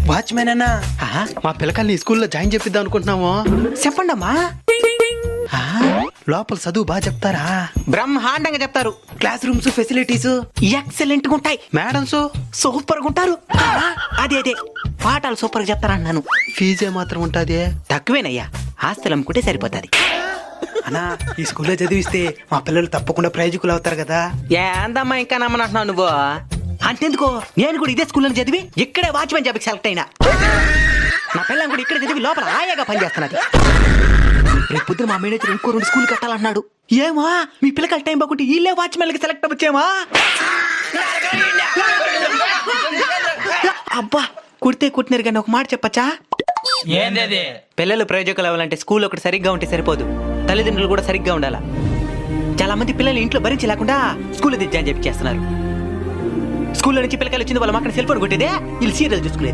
Watchman అన్నా మా పిల్లకాయల్ని స్కూల్లో జాయిన్ చేపిద్దాం అనుకుంటున్నాము. చెప్పండమ్మా. లోపల చదువు బాగా చెప్తారా? బ్రహ్మాండంగా చెప్తారు. క్లాస్ రూమ్స్ ఫెసిలిటీస్ ఎక్సలెంట్ గా ఉంటాయి. మేడమ్స్ సూపర్ గా ఉంటారు. అదే అదే పాఠాలు సూపర్ గా చెప్తారన్నాను. ఫీజే మాత్రం ఉంటది. తక్కువేనయ్యా, ఆస్తులు అమ్ముకుంటే సరిపోతుంది. అన్నా ఈ స్కూల్లో చదివిస్తే మా పిల్లలు తప్పకుండా ప్రయోజకులు అవుతారు కదా. ఏందమ్మా ఇంకా నమ్మనంటున్నావు నువ్వు? అంతెందుకో, నేను కూడా ఇదే స్కూల్లో చదివి ఇక్కడే వాచ్మెన్ జాబ్కి సెలెక్ట్ అయినా. నా పిల్లని కూడా ఇక్కడ చదివి లోపల ఆయాగా పనిచేస్తున్నది. రేపు పొద్దున మా మేనేజర్ ఇంకో 2 స్కూల్ కట్టాలన్నాడు. ఏమా మీ పిల్లకాయల టైం బాగుంటే వీళ్ళే వాచ్మెన్లకి సెలెక్ట్ అవ్వచ్చేమా? అబ్బా కుడితే కుట్టినారు కానీ ఒక మాట చెప్పచ్చా? ఏంది? పిల్లలు ప్రయోజకులు అవ్వాలంటే స్కూల్ ఒకటి సరిగ్గా ఉంటే సరిపోదు, తల్లిదండ్రులు కూడా సరిగ్గా ఉండాలా. చాలా మంది పిల్లలు ఇంట్లో భరించి లేకుండా స్కూల్లో జాయిన్ చేస్తున్నారు. స్కూల్లో నుంచి పిల్లకాయలు వచ్చింది వాళ్ళ మాకు సెల్ ఫోన్ కొట్టేదే, వీళ్ళు సీరియల్ చూసుకునేది.